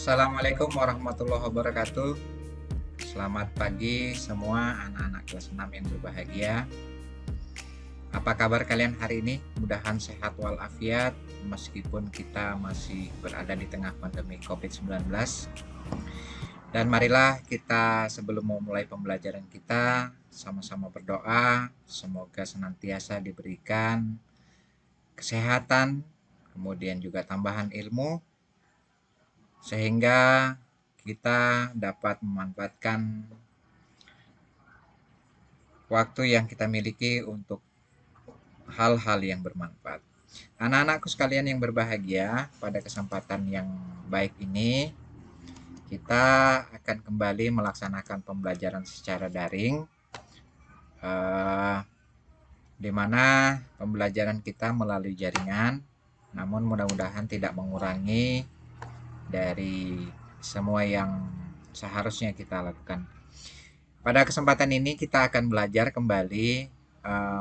Assalamualaikum warahmatullahi wabarakatuh. Selamat pagi semua anak-anak kelas 6 yang berbahagia. Apa kabar kalian hari ini? Mudahan sehat walafiat meskipun kita masih berada di tengah pandemi COVID-19. Dan marilah kita sebelum memulai pembelajaran kita sama-sama berdoa, semoga senantiasa diberikan kesehatan, kemudian juga tambahan ilmu, sehingga kita dapat memanfaatkan waktu yang kita miliki untuk hal-hal yang bermanfaat. Anak-anakku sekalian yang berbahagia, pada kesempatan yang baik ini kita akan kembali melaksanakan pembelajaran secara daring, di mana pembelajaran kita melalui jaringan, namun mudah-mudahan tidak mengurangi dari semua yang seharusnya kita lakukan. Pada kesempatan ini kita akan belajar kembali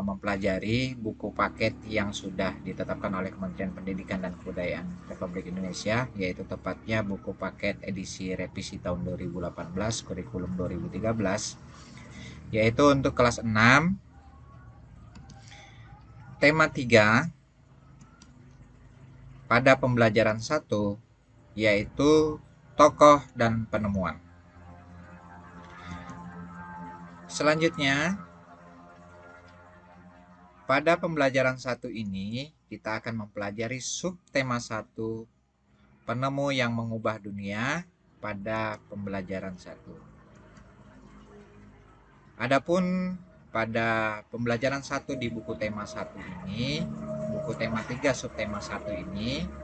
mempelajari buku paket yang sudah ditetapkan oleh Kementerian Pendidikan dan Kebudayaan Republik Indonesia, yaitu tepatnya buku paket edisi revisi tahun 2018 kurikulum 2013, yaitu untuk kelas 6 tema 3 pada pembelajaran 1, yaitu tokoh dan penemuan. Selanjutnya, pada pembelajaran 1 ini kita akan mempelajari subtema 1, penemu yang mengubah dunia, pada pembelajaran 1. Adapun pada pembelajaran 1 di buku tema 1 ini, buku tema 3 subtema 1 ini,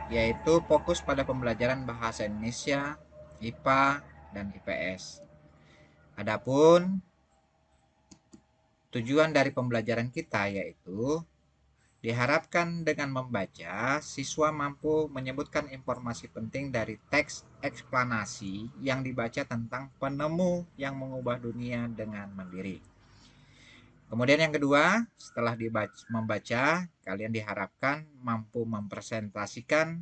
yaitu fokus pada pembelajaran bahasa Indonesia, IPA, dan IPS. Adapun tujuan dari pembelajaran kita yaitu diharapkan dengan membaca, siswa mampu menyebutkan informasi penting dari teks eksplanasi yang dibaca tentang penemu yang mengubah dunia dengan mandiri. Kemudian yang kedua, setelah membaca, kalian diharapkan mampu mempresentasikan,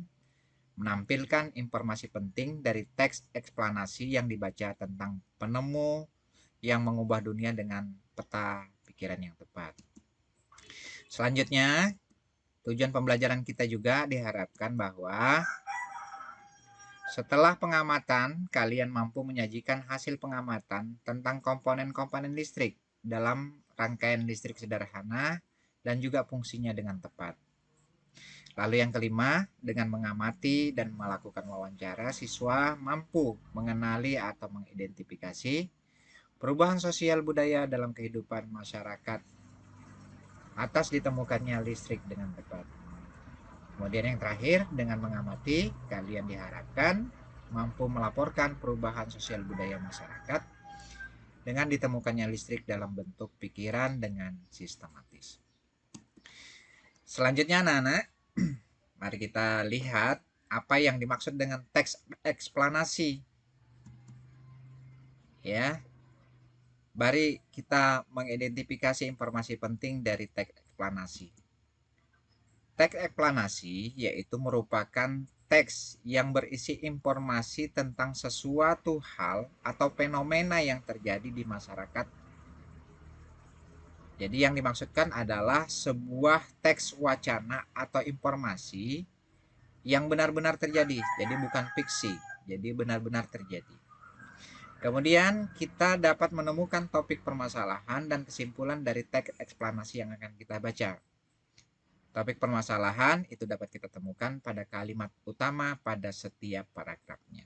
menampilkan informasi penting dari teks eksplanasi yang dibaca tentang penemu yang mengubah dunia dengan peta pikiran yang tepat. Selanjutnya, tujuan pembelajaran kita juga diharapkan bahwa setelah pengamatan, kalian mampu menyajikan hasil pengamatan tentang komponen-komponen listrik dalam rangkaian listrik sederhana dan juga fungsinya dengan tepat. Lalu yang kelima, dengan mengamati dan melakukan wawancara, siswa mampu mengenali atau mengidentifikasi perubahan sosial budaya dalam kehidupan masyarakat atas ditemukannya listrik dengan tepat. Kemudian yang terakhir, dengan mengamati, kalian diharapkan mampu melaporkan perubahan sosial budaya masyarakat dengan ditemukannya listrik dalam bentuk pikiran dengan sistematis. Selanjutnya anak-anak, mari kita lihat apa yang dimaksud dengan teks eksplanasi. Ya, mari kita mengidentifikasi informasi penting dari teks eksplanasi. Teks eksplanasi yaitu merupakan teks yang berisi informasi tentang sesuatu hal atau fenomena yang terjadi di masyarakat. Jadi yang dimaksudkan adalah sebuah teks wacana atau informasi yang benar-benar terjadi. Jadi bukan fiksi, jadi benar-benar terjadi. Kemudian kita dapat menemukan topik permasalahan dan kesimpulan dari teks eksplanasi yang akan kita baca. Topik permasalahan itu dapat kita temukan pada kalimat utama pada setiap paragrafnya.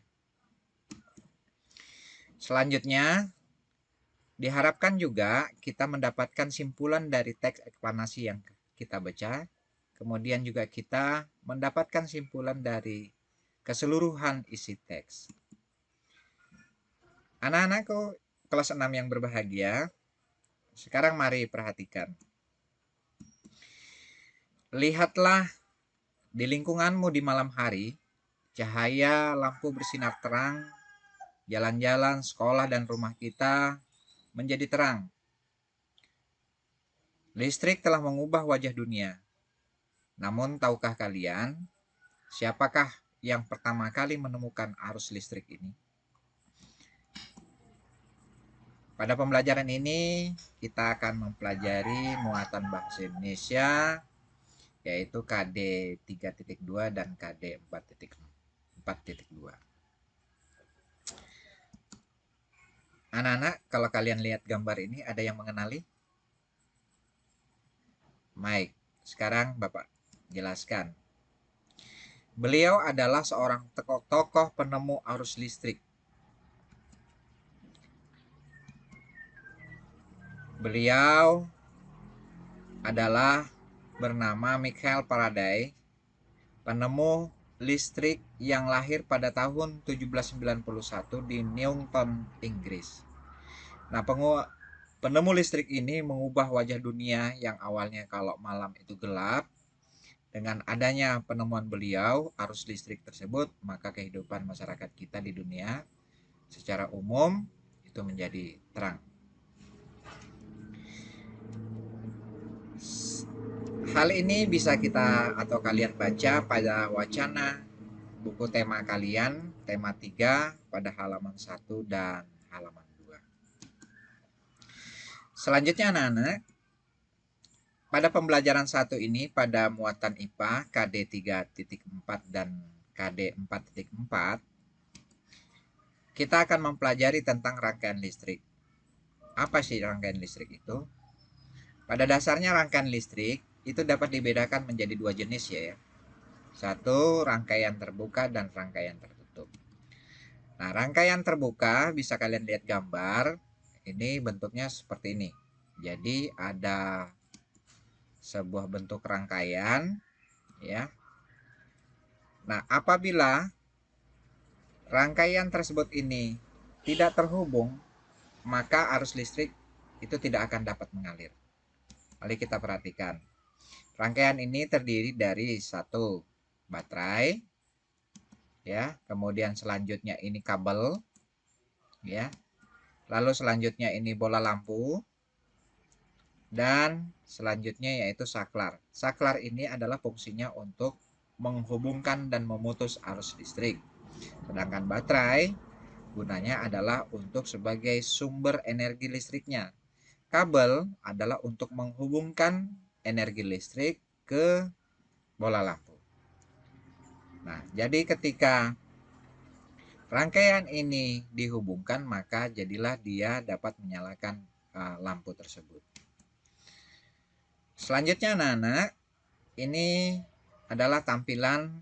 Selanjutnya, diharapkan juga kita mendapatkan simpulan dari teks eksplanasi yang kita baca. Kemudian juga kita mendapatkan simpulan dari keseluruhan isi teks. Anak-anakku kelas 6 yang berbahagia, sekarang mari perhatikan. Lihatlah di lingkunganmu di malam hari, cahaya lampu bersinar terang, jalan-jalan, sekolah, dan rumah kita menjadi terang. Listrik telah mengubah wajah dunia. Namun tahukah kalian, siapakah yang pertama kali menemukan arus listrik ini? Pada pembelajaran ini kita akan mempelajari muatan bahasa Indonesia yaitu KD 3.2 dan KD 4.2. Anak-anak, kalau kalian lihat gambar ini ada yang mengenali? Baik, sekarang Bapak jelaskan. Beliau adalah seorang tokoh penemu arus listrik. Beliau adalah bernama Michael Faraday, penemu listrik yang lahir pada tahun 1791 di Newton, Inggris. Nah, penemu listrik ini mengubah wajah dunia yang awalnya kalau malam itu gelap. Dengan adanya penemuan beliau, arus listrik tersebut, maka kehidupan masyarakat kita di dunia secara umum itu menjadi terang. Hal ini bisa kita atau kalian baca pada wacana buku tema kalian, tema 3 pada halaman 1 dan halaman 2. Selanjutnya anak-anak, pada pembelajaran 1 ini pada muatan IPA KD 3.4 dan KD 4.4, kita akan mempelajari tentang rangkaian listrik. Apa sih rangkaian listrik itu? Pada dasarnya rangkaian listrik itu dapat dibedakan menjadi dua jenis ya. Satu, rangkaian terbuka dan rangkaian tertutup. Nah, rangkaian terbuka bisa kalian lihat gambar. Ini bentuknya seperti ini. Jadi ada sebuah bentuk rangkaian ya. Nah, apabila rangkaian tersebut ini tidak terhubung, maka arus listrik itu tidak akan dapat mengalir. Mari kita perhatikan. Rangkaian ini terdiri dari satu baterai ya, kemudian selanjutnya ini kabel ya. Lalu selanjutnya ini bola lampu dan selanjutnya yaitu saklar. Saklar ini adalah fungsinya untuk menghubungkan dan memutus arus listrik. Sedangkan baterai gunanya adalah untuk sebagai sumber energi listriknya. Kabel adalah untuk menghubungkan energi listrik ke bola lampu. Nah, jadi ketika rangkaian ini dihubungkan, maka jadilah dia dapat menyalakan lampu tersebut. Selanjutnya anak-anak, ini adalah tampilan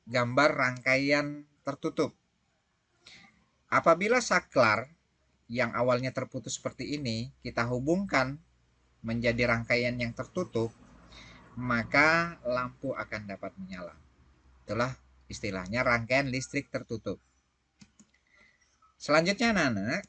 gambar rangkaian tertutup. Apabila saklar yang awalnya terputus seperti ini, kita hubungkan menjadi rangkaian yang tertutup, maka lampu akan dapat menyala. Itulah istilahnya rangkaian listrik tertutup. Selanjutnya anak-anak,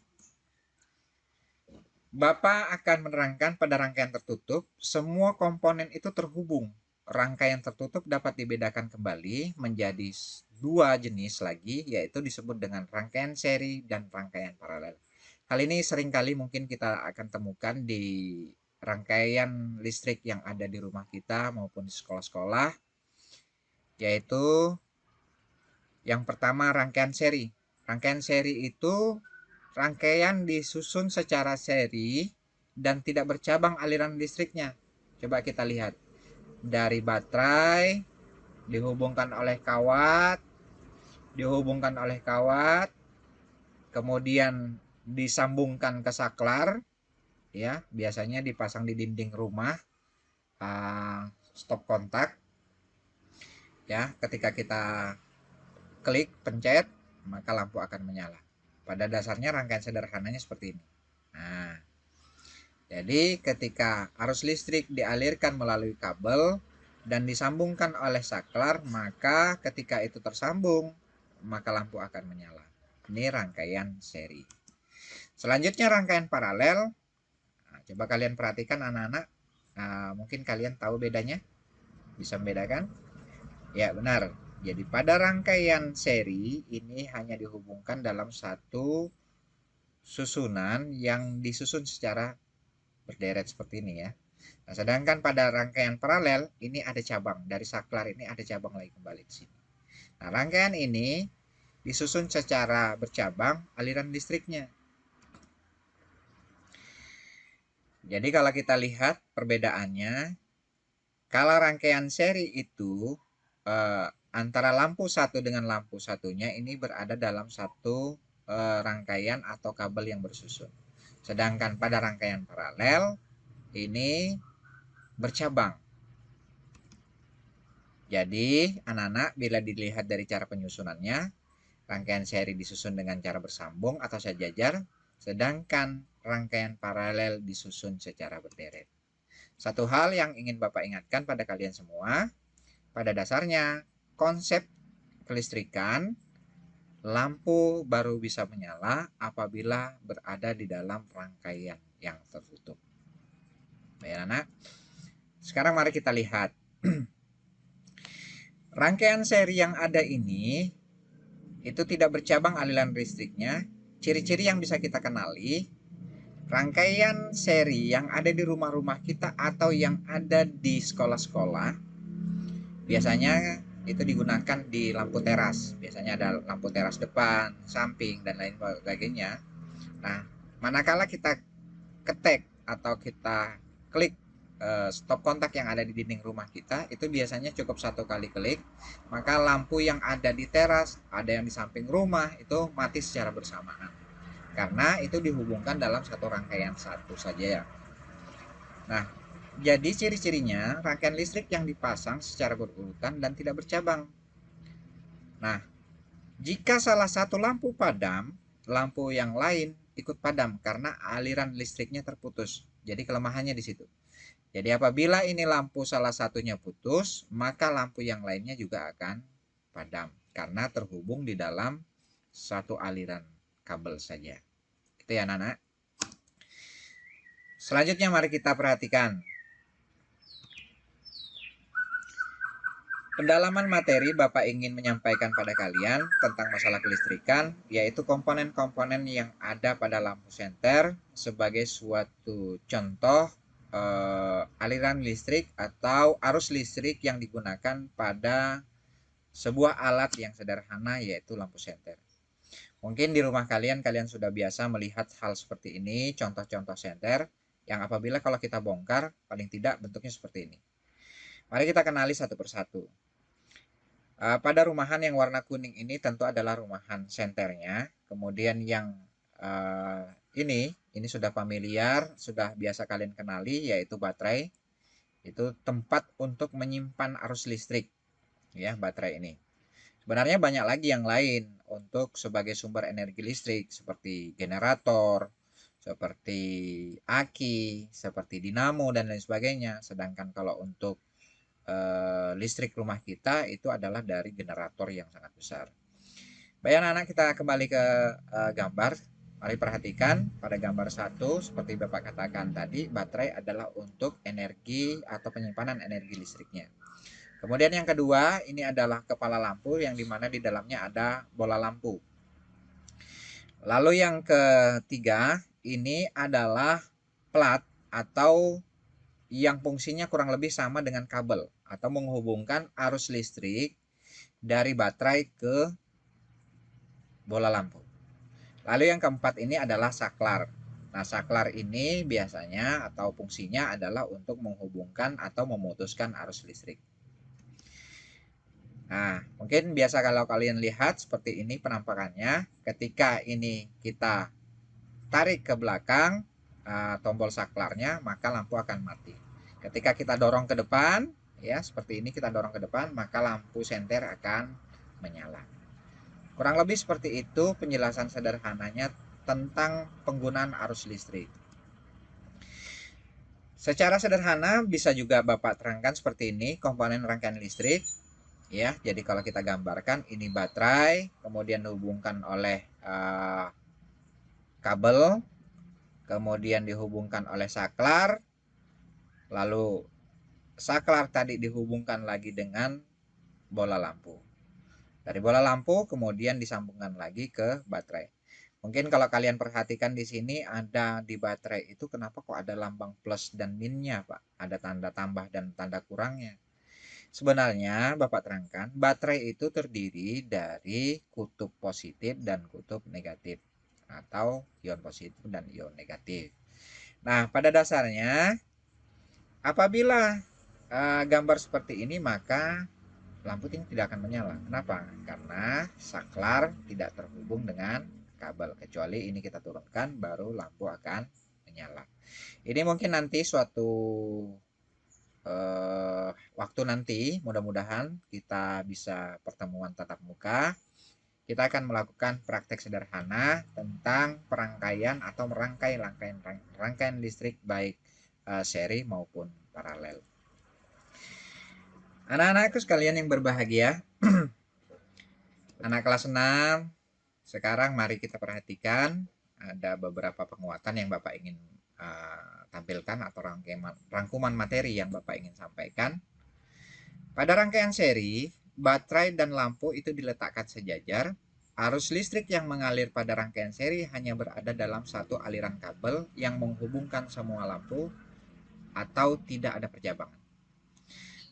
Bapak akan menerangkan pada rangkaian tertutup, semua komponen itu terhubung. Rangkaian tertutup dapat dibedakan kembali menjadi dua jenis lagi, yaitu disebut dengan rangkaian seri dan rangkaian paralel. Hal ini seringkali mungkin kita akan temukan di rangkaian listrik yang ada di rumah kita maupun di sekolah-sekolah, yaitu yang pertama rangkaian seri. Rangkaian seri itu rangkaian disusun secara seri dan tidak bercabang aliran listriknya. Coba kita lihat. Dari baterai dihubungkan oleh kawat, kemudian disambungkan ke saklar, ya, biasanya dipasang di dinding rumah, stop kontak. Ya, ketika kita klik pencet, maka lampu akan menyala. Pada dasarnya rangkaian sederhananya seperti ini. Nah, jadi ketika arus listrik dialirkan melalui kabel dan disambungkan oleh saklar, maka ketika itu tersambung, maka lampu akan menyala. Ini rangkaian seri. Selanjutnya rangkaian paralel. Nah, coba kalian perhatikan anak-anak. Nah, mungkin kalian tahu bedanya? Bisa membedakan? Ya, benar. Jadi pada rangkaian seri ini hanya dihubungkan dalam satu susunan yang disusun secara berderet seperti ini ya. Nah, sedangkan pada rangkaian paralel ini ada cabang, dari saklar ini ada cabang lagi kembali di sini. Nah, rangkaian ini disusun secara bercabang aliran listriknya. Jadi kalau kita lihat perbedaannya, kalau rangkaian seri itu antara lampu satu dengan lampu satunya ini berada dalam satu rangkaian atau kabel yang bersusun. Sedangkan pada rangkaian paralel ini bercabang. Jadi anak-anak bila dilihat dari cara penyusunannya, rangkaian seri disusun dengan cara bersambung atau sejajar, sedangkan rangkaian paralel disusun secara berderet. Satu hal yang ingin Bapak ingatkan pada kalian semua, pada dasarnya konsep kelistrikan, lampu baru bisa menyala apabila berada di dalam rangkaian yang tertutup. Baik anak, sekarang mari kita lihat. Rangkaian seri yang ada ini itu tidak bercabang aliran listriknya. Ciri-ciri yang bisa kita kenali, rangkaian seri yang ada di rumah-rumah kita atau yang ada di sekolah-sekolah biasanya itu digunakan di lampu teras. Biasanya ada lampu teras depan, samping, dan lain sebagainya. Nah, manakala kita ketek atau kita klik stop kontak yang ada di dinding rumah kita, itu biasanya cukup satu kali klik, maka lampu yang ada di teras, ada yang di samping rumah, itu mati secara bersamaan. Karena itu dihubungkan dalam satu rangkaian satu saja ya. Nah, jadi ciri-cirinya rangkaian listrik yang dipasang secara berurutan dan tidak bercabang. Nah, jika salah satu lampu padam, lampu yang lain ikut padam karena aliran listriknya terputus. Jadi kelemahannya di situ. Jadi apabila ini lampu salah satunya putus, maka lampu yang lainnya juga akan padam karena terhubung di dalam satu aliran kabel saja. Gitu ya anak-anak. Selanjutnya mari kita perhatikan. Pendalaman materi Bapak ingin menyampaikan pada kalian tentang masalah kelistrikan, yaitu komponen-komponen yang ada pada lampu senter sebagai suatu contoh aliran listrik atau arus listrik yang digunakan pada sebuah alat yang sederhana, yaitu lampu senter. Mungkin di rumah kalian sudah biasa melihat hal seperti ini, contoh-contoh senter yang apabila kalau kita bongkar paling tidak bentuknya seperti ini. Mari kita kenali satu persatu. Pada rumahan yang warna kuning ini tentu adalah rumahan senternya. Kemudian yang ini sudah familiar, sudah biasa kalian kenali, yaitu baterai. Itu tempat untuk menyimpan arus listrik, ya, baterai ini. Sebenarnya banyak lagi yang lain untuk sebagai sumber energi listrik, seperti generator, seperti aki, seperti dinamo, dan lain sebagainya. Sedangkan kalau untuk listrik rumah kita itu adalah dari generator yang sangat besar. Baik anak-anak, kita kembali ke gambar. Mari perhatikan pada gambar 1, seperti Bapak katakan tadi, baterai adalah untuk energi atau penyimpanan energi listriknya. Kemudian yang kedua, ini adalah kepala lampu yang dimana di dalamnya ada bola lampu. Lalu yang ketiga, ini adalah plat atau yang fungsinya kurang lebih sama dengan kabel atau menghubungkan arus listrik dari baterai ke bola lampu. Lalu yang keempat ini adalah saklar. Nah, saklar ini biasanya atau fungsinya adalah untuk menghubungkan atau memutuskan arus listrik. Nah, mungkin biasa kalau kalian lihat seperti ini penampakannya. Ketika ini kita tarik ke belakang tombol saklarnya, maka lampu akan mati. Ketika kita dorong ke depan, ya seperti ini, kita dorong ke depan, maka lampu senter akan menyala. Kurang lebih seperti itu penjelasan sederhananya tentang penggunaan arus listrik. Secara sederhana bisa juga Bapak terangkan seperti ini komponen rangkaian listrik. Ya, jadi kalau kita gambarkan ini baterai, kemudian dihubungkan oleh kabel, kemudian dihubungkan oleh saklar, lalu saklar tadi dihubungkan lagi dengan bola lampu. Dari bola lampu kemudian disambungkan lagi ke baterai. Mungkin kalau kalian perhatikan di sini ada di baterai itu kenapa kok ada lambang plus dan minnya, Pak? Ada tanda tambah dan tanda kurangnya. Sebenarnya Bapak terangkan, baterai itu terdiri dari kutub positif dan kutub negatif atau ion positif dan ion negatif. Nah, pada dasarnya apabila gambar seperti ini maka lampu ini tidak akan menyala. Kenapa? Karena saklar tidak terhubung dengan kabel. Kecuali ini kita turunkan baru lampu akan menyala. Ini mungkin nanti suatu waktu nanti mudah-mudahan kita bisa pertemuan tatap muka. Kita akan melakukan praktek sederhana tentang perangkaian atau merangkai rangkaian listrik baik seri maupun paralel. Anak-anakku sekalian yang berbahagia, anak kelas 6, sekarang mari kita perhatikan ada beberapa penguatan yang Bapak ingin tampilkan atau rangkuman materi yang Bapak ingin sampaikan. Pada rangkaian seri, baterai dan lampu itu diletakkan sejajar. Arus listrik yang mengalir pada rangkaian seri hanya berada dalam satu aliran kabel yang menghubungkan semua lampu atau tidak ada percabangan.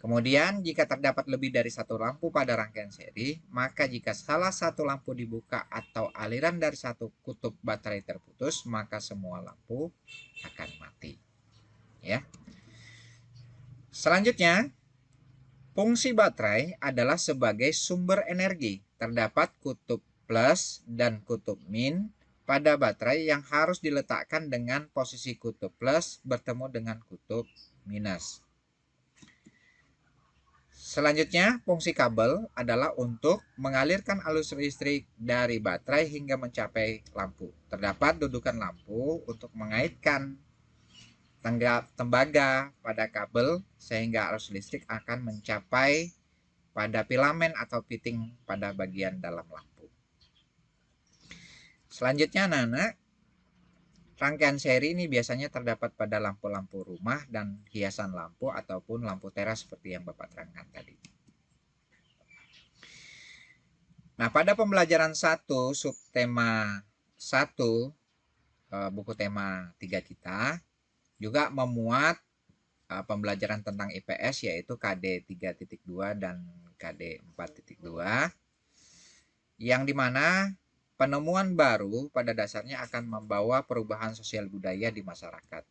Kemudian, jika terdapat lebih dari satu lampu pada rangkaian seri, maka jika salah satu lampu dibuka atau aliran dari satu kutub baterai terputus, maka semua lampu akan mati. Ya. Selanjutnya, fungsi baterai adalah sebagai sumber energi. Terdapat kutub plus dan kutub min pada baterai yang harus diletakkan dengan posisi kutub plus bertemu dengan kutub minus. Selanjutnya, fungsi kabel adalah untuk mengalirkan arus listrik dari baterai hingga mencapai lampu. Terdapat dudukan lampu untuk mengaitkan tembaga pada kabel sehingga arus listrik akan mencapai pada filamen atau fitting pada bagian dalam lampu. Selanjutnya anak-anak, rangkaian seri ini biasanya terdapat pada lampu-lampu rumah dan hiasan lampu ataupun lampu teras seperti yang Bapak terangkan tadi. Nah, pada pembelajaran 1 subtema 1 buku tema 3 kita juga memuat pembelajaran tentang IPS yaitu KD 3.2 dan KD 4.2 yang dimana penemuan baru pada dasarnya akan membawa perubahan sosial budaya di masyarakat.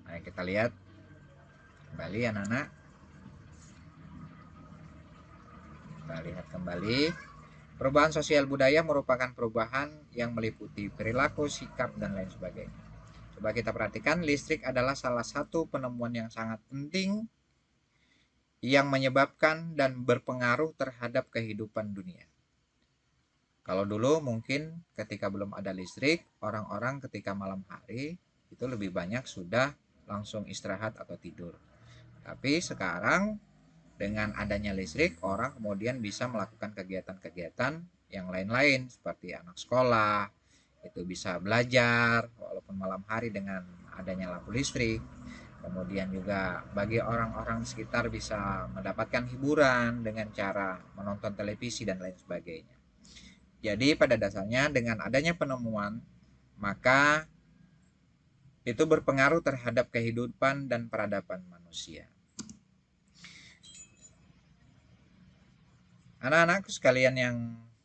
Nah, kita lihat kembali anak-anak. Kita lihat kembali. Perubahan sosial budaya merupakan perubahan yang meliputi perilaku, sikap, dan lain sebagainya. Coba kita perhatikan, listrik adalah salah satu penemuan yang sangat penting yang menyebabkan dan berpengaruh terhadap kehidupan dunia. Kalau dulu mungkin ketika belum ada listrik, orang-orang ketika malam hari itu lebih banyak sudah langsung istirahat atau tidur. Tapi sekarang dengan adanya listrik, orang kemudian bisa melakukan kegiatan-kegiatan yang lain-lain seperti anak sekolah, itu bisa belajar walaupun malam hari dengan adanya lampu listrik. Kemudian juga bagi orang-orang sekitar bisa mendapatkan hiburan dengan cara menonton televisi dan lain sebagainya. Jadi pada dasarnya dengan adanya penemuan, maka itu berpengaruh terhadap kehidupan dan peradaban manusia. Anak-anakku sekalian yang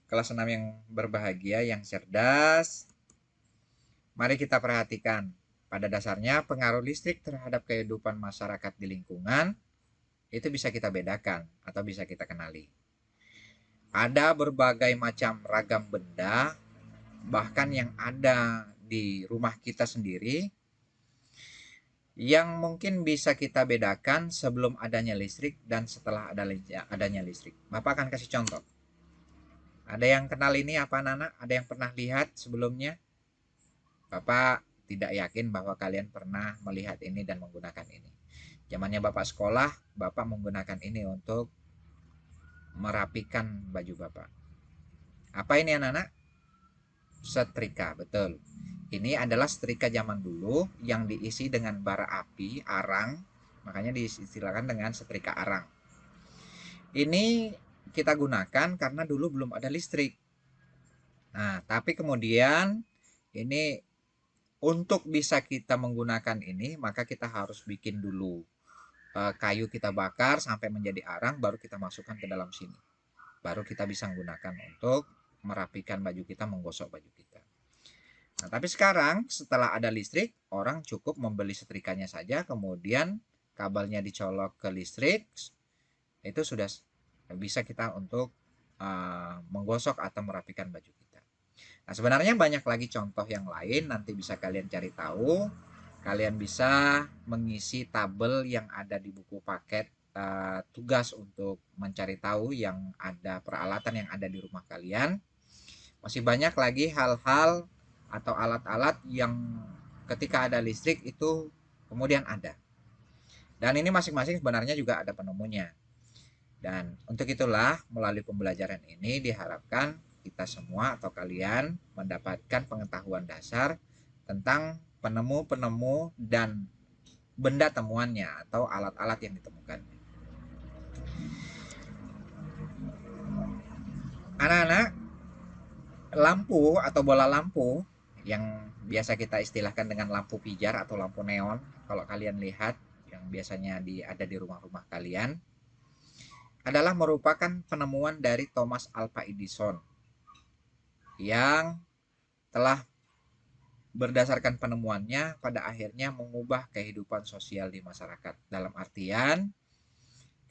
kelas 6 yang berbahagia, yang cerdas, mari kita perhatikan. Pada dasarnya pengaruh listrik terhadap kehidupan masyarakat di lingkungan itu bisa kita bedakan atau bisa kita kenali. Ada berbagai macam ragam benda, bahkan yang ada di rumah kita sendiri, yang mungkin bisa kita bedakan sebelum adanya listrik dan setelah adanya listrik. Bapak akan kasih contoh. Ada yang kenal ini apa anak-anak? Ada yang pernah lihat sebelumnya? Bapak tidak yakin bahwa kalian pernah melihat ini dan menggunakan ini. Zamannya Bapak sekolah, Bapak menggunakan ini untuk merapikan baju Bapak. Apa ini anak-anak? Setrika, betul. Ini adalah setrika zaman dulu yang diisi dengan bara api, arang, makanya diistilahkan dengan setrika arang. Ini kita gunakan karena dulu belum ada listrik. Nah, tapi kemudian ini untuk bisa kita menggunakan ini, maka kita harus bikin dulu kayu kita bakar sampai menjadi arang, baru kita masukkan ke dalam sini. Baru kita bisa menggunakan untuk merapikan baju kita, menggosok baju kita. Nah, tapi sekarang setelah ada listrik, orang cukup membeli setrikanya saja, kemudian kabelnya dicolok ke listrik, itu sudah bisa kita untuk menggosok atau merapikan baju kita. Nah, sebenarnya banyak lagi contoh yang lain, nanti bisa kalian cari tahu. Kalian bisa mengisi tabel yang ada di buku paket tugas untuk mencari tahu yang ada peralatan yang ada di rumah kalian. Masih banyak lagi hal-hal atau alat-alat yang ketika ada listrik itu kemudian ada. Dan ini masing-masing sebenarnya juga ada penemunya. Dan untuk itulah melalui pembelajaran ini diharapkan kita semua atau kalian mendapatkan pengetahuan dasar tentang penemu-penemu dan benda temuannya atau alat-alat yang ditemukan. Anak-anak, lampu atau bola lampu yang biasa kita istilahkan dengan lampu pijar atau lampu neon, kalau kalian lihat yang biasanya ada di rumah-rumah kalian, adalah merupakan penemuan dari Thomas Alva Edison yang telah berdasarkan penemuannya pada akhirnya mengubah kehidupan sosial di masyarakat. Dalam artian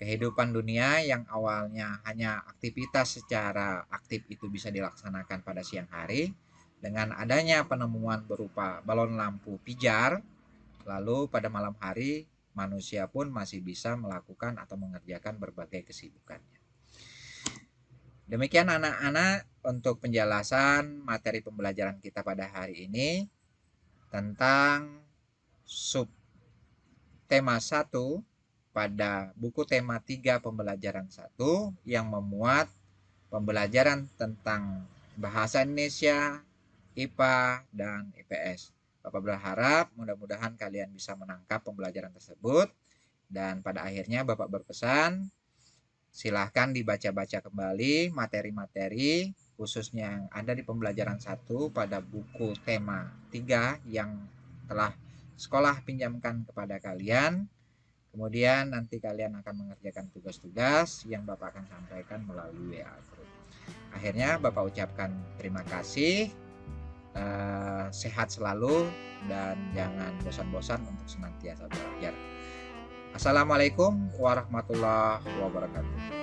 kehidupan dunia yang awalnya hanya aktivitas secara aktif itu bisa dilaksanakan pada siang hari, dengan adanya penemuan berupa balon lampu pijar, lalu pada malam hari manusia pun masih bisa melakukan atau mengerjakan berbagai kesibukannya. Demikian anak-anak untuk penjelasan materi pembelajaran kita pada hari ini tentang sub tema 1 pada buku tema 3 pembelajaran 1 yang memuat pembelajaran tentang bahasa Indonesia, IPA, dan IPS. Bapak berharap mudah-mudahan kalian bisa menangkap pembelajaran tersebut, dan pada akhirnya Bapak berpesan silahkan dibaca-baca kembali materi-materi khususnya yang ada di pembelajaran 1 pada buku tema 3 yang telah sekolah pinjamkan kepada kalian. Kemudian nanti kalian akan mengerjakan tugas-tugas yang Bapak akan sampaikan melalui WA Group. Akhirnya Bapak ucapkan terima kasih, sehat selalu, dan jangan bosan-bosan untuk senantiasa belajar. Assalamualaikum warahmatullahi wabarakatuh.